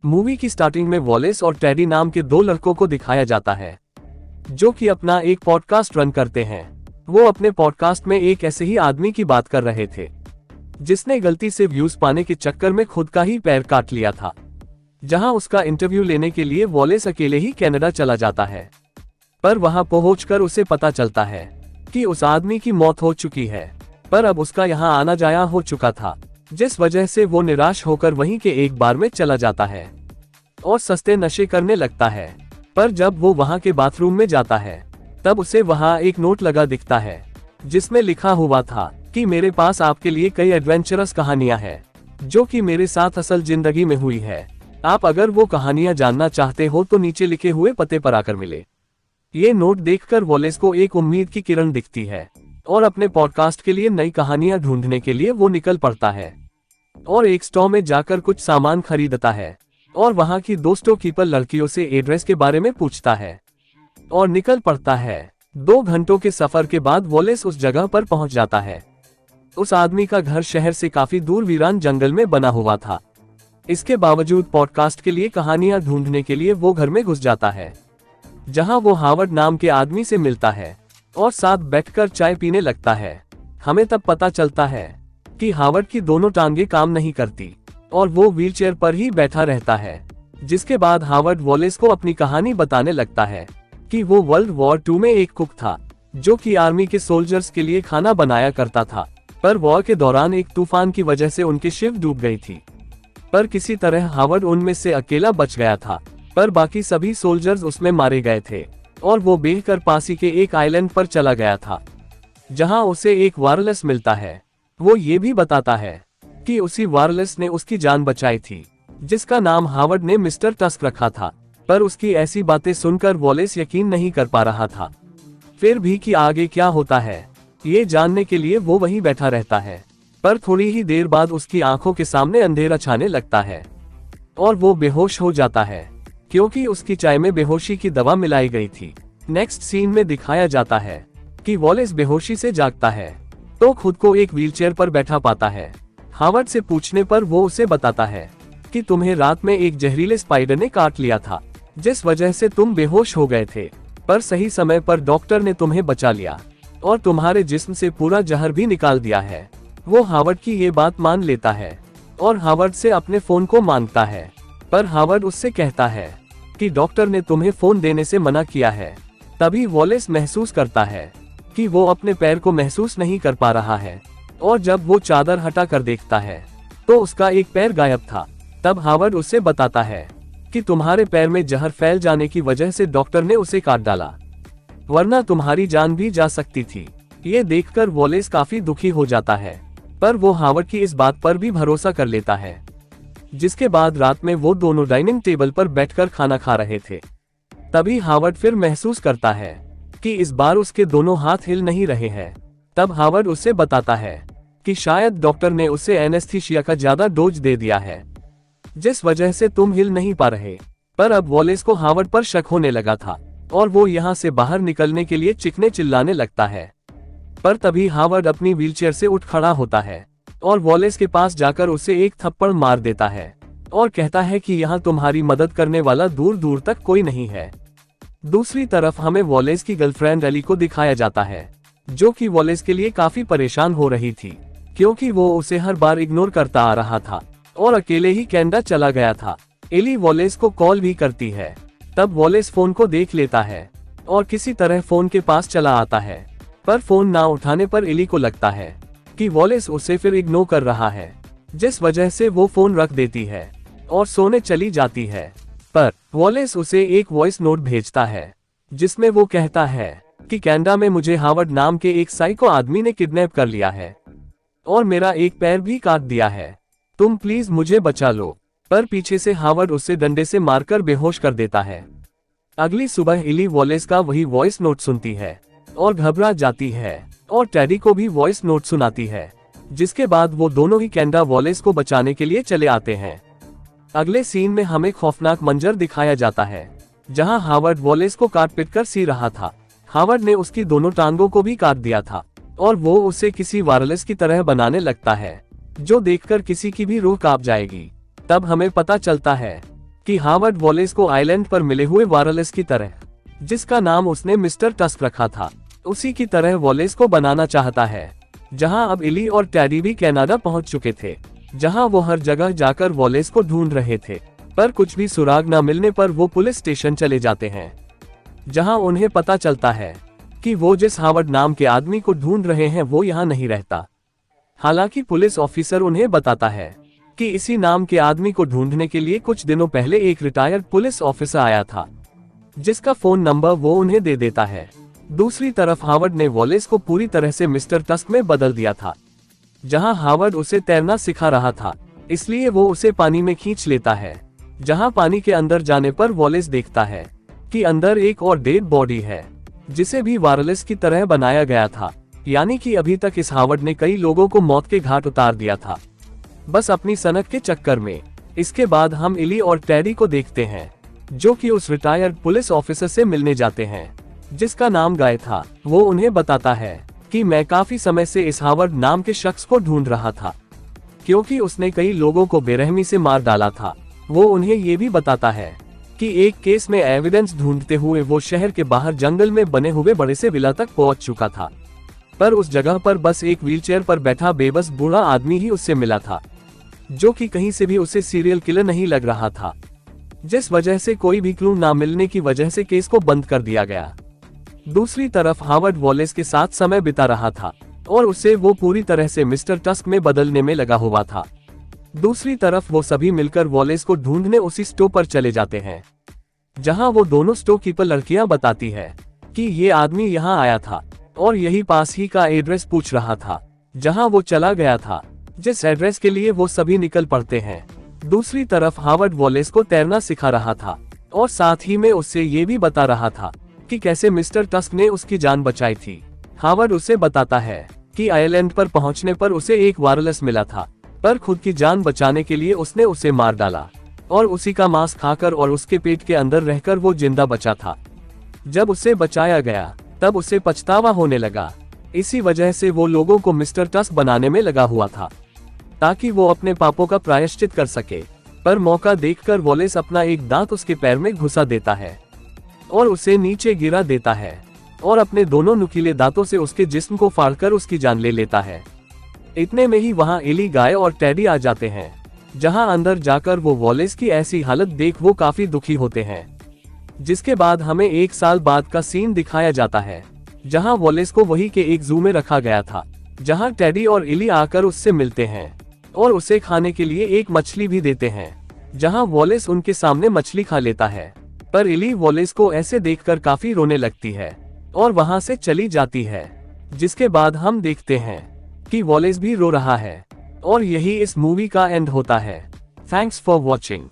Movie की starting में Wallace और टेडी नाम के दो लड़कों को दिखाया जाता है जो कि अपना एक पॉडकास्ट रन करते हैं। वो अपने पॉडकास्ट में एक ऐसे ही आदमी की बात कर रहे थे जिसने गलती से व्यूज पाने के चक्कर में खुद का ही पैर काट लिया था। जहां उसका इंटरव्यू लेने के लिए वॉलेस अकेले ही कनाडा चला जाता है, पर वहां पहुंचकर उसे पता चलता है कि उस आदमी की मौत हो चुकी है, पर अब उसका यहां आना जाया हो चुका था, जिस वजह से वो निराश होकर वहीं के एक बार में चला जाता है और सस्ते नशे करने लगता है। पर जब वो वहां के बाथरूम में जाता है तब उसे वहां एक नोट लगा दिखता है जिसमें लिखा हुआ था कि मेरे पास आपके लिए कई एडवेंचरस कहानियां हैं जो कि मेरे साथ असल जिंदगी में हुई है। आप अगर वो कहानियां जानना चाहते हो तो नीचे लिखे हुए पते पर आकर मिले। ये नोट देखकर वॉलेस को एक उम्मीद की किरण दिखती है और अपने पॉडकास्ट के लिए नई कहानियां ढूंढने के लिए वो निकल पड़ता है और एक स्टोर में जाकर कुछ सामान खरीदता है और वहां की दो स्टोरकीपर लड़कियों से एड्रेस के बारे में पूछता है और निकल पड़ता है। 2 घंटों के सफर के बाद वॉलेस उस जगह पर पहुंच जाता है। उस आदमी का घर शहर से काफी दूर वीरान जंगल में बना हुआ था। इसके बावजूद पॉडकास्ट के लिए कहानियां ढूंढने के लिए वो घर में घुस जाता है, जहां वो हावर्ड नाम के आदमी से मिलता है और साथ बैठकर चाय पीने लगता है। हमें तब पता चलता है कि हावर्ड की दोनों टांगे काम नहीं करती और वो व्हीलचेयर पर ही बैठा रहता है। जिसके बाद हावर्ड वॉलेस को अपनी कहानी बताने लगता है कि वो वर्ल्ड वॉर 2 में एक कुक था जो कि आर्मी के सोल्जर्स के लिए खाना बनाया करता था, पर वॉर के दौरान एक तूफान की वजह से उनकी शिप डूब गई थी। पर किसी तरह हावर्ड उनमें से अकेला बच गया था, पर बाकी सभी सोल्जर्स उसमें मारे गए थे और वो बहकर पासी के एक आइलैंड पर चला गया था जहां उसे एक वायरलेस मिलता है। वो ये भी बताता है कि उसी वायरलेस ने उसकी जान बचाई थी, जिसका नाम हावर्ड ने मिस्टर टस्क रखा था। पर उसकी ऐसी बातें सुनकर वॉलेस यकीन नहीं कर पा रहा था। फिर भी कि आगे क्या होता है ये जानने के लिए वो वहीं बैठा रहता है, पर थोड़ी ही देर बाद उसकी आंखों के सामने अंधेरा छाने लगता है और वो बेहोश हो जाता है क्योंकि उसकी चाय में बेहोशी की दवा मिलाई गई थी। नेक्स्ट सीन में दिखाया जाता है कि वॉलेस बेहोशी से जागता है तो खुद को एक व्हीलचेयर पर बैठा पाता है। हावर्ड से पूछने पर वो उसे बताता है कि तुम्हें रात में एक जहरीले स्पाइडर ने काट लिया था, जिस वजह से तुम बेहोश हो गए थे, पर सही समय पर डॉक्टर ने तुम्हें बचा लिया और तुम्हारे जिस्म से पूरा जहर भी निकाल दिया है। वो हावर्ड की ये बात मान लेता है और हावर्ड से अपने फोन को मांगता है, पर हावर्ड उससे कहता है कि डॉक्टर ने तुम्हें फोन देने से मना किया है। तभी वॉलेस महसूस करता है कि वो अपने पैर को महसूस नहीं कर पा रहा है और जब वो चादर हटा कर देखता है तो उसका एक पैर गायब था। तब हावर्ड उसे बताता है कि तुम्हारे पैर में जहर फैल जाने की वजह से डॉक्टर ने उसे काट डाला, वरना तुम्हारी जान भी जा सकती थी। ये देखकर वॉलेस काफी दुखी हो जाता है, पर वो हावर्ड की इस बात पर भी भरोसा कर लेता है। जिसके बाद रात में वो दोनों डाइनिंग टेबल पर बैठकर खाना खा रहे थे। तभी हावर्ड फिर महसूस करता है कि इस बार उसके दोनों हाथ हिल नहीं रहे हैं। तब हावर्ड उसे बताता है कि शायद डॉक्टर ने उसे एनेस्थीसिया का ज्यादा डोज दे दिया है, जिस वजह से तुम हिल नहीं पा रहे। पर अब वॉलेस को हावर्ड पर शक होने लगा था और वो यहाँ से बाहर निकलने के लिए चीखने चिल्लाने लगता है। पर तभी हावर्ड अपनी व्हीलचेयर से उठ खड़ा होता है और वॉलेस के पास जाकर उसे एक थप्पड़ मार देता है और कहता है कि यहाँ तुम्हारी मदद करने वाला दूर दूर तक कोई नहीं है। दूसरी तरफ हमें वॉलेस की गर्लफ्रेंड एली को दिखाया जाता है जो कि वॉलेस के लिए काफी परेशान हो रही थी क्योंकि वो उसे हर बार इग्नोर करता आ रहा था और अकेले ही कनाडा चला गया था। एली वॉलेस को कॉल भी करती है। तब वॉलेस फोन को देख लेता है और किसी तरह फोन के पास चला आता है, पर फोन ना उठाने पर एली को लगता है कि वॉलेस उसे फिर इग्नोर कर रहा है, जिस वजह से वो फोन रख देती है और सोने चली जाती है। पर वॉलेस उसे एक वॉइस नोट भेजता है जिसमें वो कहता है कि कनाडा में मुझे हावर्ड नाम के एक साइको आदमी ने किडनैप कर लिया है और मेरा एक पैर भी काट दिया है, तुम प्लीज मुझे बचा लो। पर पीछे से हावर्ड उसे डंडे से मारकर बेहोश कर देता है। अगली सुबह एली वॉलेस का वही वॉइस नोट सुनती है और घबरा जाती है और टेडी को भी वॉइस नोट सुनाती है, जिसके बाद वो दोनों ही कनाडा वॉलेस को बचाने के लिए चले आते हैं। अगले सीन में हमें खौफनाक मंजर दिखाया जाता है जहां हावर्ड वॉलेस को काट पीट कर सी रहा था। हावर्ड ने उसकी दोनों टांगों को भी काट दिया था और वो उसे किसी वायरलेस की तरह बनाने लगता है जो देखकर किसी की भी रूह कांप जाएगी। तब हमें पता चलता है कि हावर्ड वॉलेस को आइलैंड पर मिले हुए वारलेस की तरह, जिसका नाम उसने मिस्टर टस्क रखा था, उसी की तरह वॉलेस को बनाना चाहता है। जहां अब इली और टैडी भी कनाडा पहुंच चुके थे, जहां वो हर जगह जाकर वॉलेस को ढूंढ रहे थे, पर कुछ भी सुराग न मिलने पर वो पुलिस स्टेशन चले जाते हैं, जहां उन्हें पता चलता है कि वो जिस हावर्ड नाम के आदमी को ढूंढ रहे हैं वो यहाँ नहीं रहता। हालांकि पुलिस ऑफिसर उन्हें बताता है कि इसी नाम के आदमी को ढूंढने के लिए कुछ दिनों पहले एक रिटायर्ड पुलिस ऑफिसर आया था, जिसका फोन नंबर वो उन्हें दे देता है। दूसरी तरफ हावर्ड ने वॉलेस को पूरी तरह से मिस्टर टस्क में बदल दिया था। जहां हावर्ड उसे तैरना सिखा रहा था, इसलिए वो उसे पानी में खींच लेता है। जहां पानी के अंदर जाने पर वॉलेस देखता है कि अंदर एक और डेड बॉडी है, जिसे भी वारलेस की तरह बनाया गया था। यानी कि अभी तक इस हावर्ड ने कई लोगों को मौत के घाट उतार दिया था, बस अपनी सनक के चक्कर में। इसके बाद हम इली और टैडी को देखते हैं, जो कि उस रिटायर्ड पुलिस ऑफिसर से मिलने जाते हैं, जिसका नाम गाय था। वो उन्हें बताता है कि मैं काफी समय से इस हावर्ड नाम के शख्स को ढूंढ रहा था, क्योंकि उसने कई लोगों को बेरहमी से मार डाला था। वो उन्हें ये भी बताता है कि एक केस में एविडेंस ढूंढते हुए वो शहर के बाहर जंगल में बने हुए बड़े से विला तक पहुंच चुका था, पर उस जगह पर बस एक व्हीलचेयर पर बैठा बेबस बूढ़ा आदमी ही उससे मिला था, जो कि कहीं से भी उसे सीरियल किलर नहीं लग रहा था, जिस वजह से कोई भी क्लू ना मिलने की वजह से केस को बंद कर दिया गया। दूसरी तरफ हावर्ड वॉलेस के साथ समय बिता रहा था और उसे वो पूरी तरह से मिस्टर टस्क में बदलने में लगा हुआ था। दूसरी तरफ वो सभी मिलकर वॉलेस को ढूंढने उसी स्टोर पर चले जाते हैं, जहां वो दोनों स्टोर कीपर लड़कियां बताती है कि ये आदमी यहां आया था और यही पास ही का एड्रेस पूछ रहा था, जहां वो चला गया था, जिस एड्रेस के लिए वो सभी निकल पड़ते हैं। दूसरी तरफ हावर्ड वॉलेस को तैरना सिखा रहा था और साथ ही में उससे ये भी बता रहा था कि कैसे मिस्टर टस्क ने उसकी जान बचाई थी। हावर्ड उसे बताता है कि आइलैंड पर पहुंचने पर उसे एक वायरलेस मिला था, पर खुद की जान बचाने के लिए उसने उसे मार डाला और उसी का मांस खाकर और उसके पेट के अंदर रहकर वो जिंदा बचा था। जब उसे बचाया गया तब उसे पछतावा होने लगा। इसी वजह से वो लोगों को मिस्टर टस्क बनाने में लगा हुआ था, ताकि वो अपने पापों का प्रायश्चित कर सके। पर मौका देखकर वॉलेस अपना एक दांत उसके पैर में घुसा देता है और उसे नीचे गिरा देता है और अपने दोनों नुकीले दांतों से उसके जिस्म को फाड़कर उसकी जान ले लेता है। इतने में ही वहां एली, गाय और टैडी आ जाते हैं, जहां अंदर जाकर वो वॉलेस की ऐसी हालत देख वो काफी दुखी होते हैं। जिसके बाद हमें 1 साल बाद का सीन दिखाया जाता है, जहां वॉलेस को वही के एक जू में रखा गया था, जहां टैडी और एली आकर उससे मिलते हैं और उसे खाने के लिए एक मछली भी देते हैं, जहां वॉलेस उनके सामने मछली खा लेता है। पर एली वॉलेस को ऐसे देखकर काफी रोने लगती है और वहां से चली जाती है। जिसके बाद हम देखते हैं कि वॉलेस भी रो रहा है और यही इस मूवी का एंड होता है। Thanks for watching.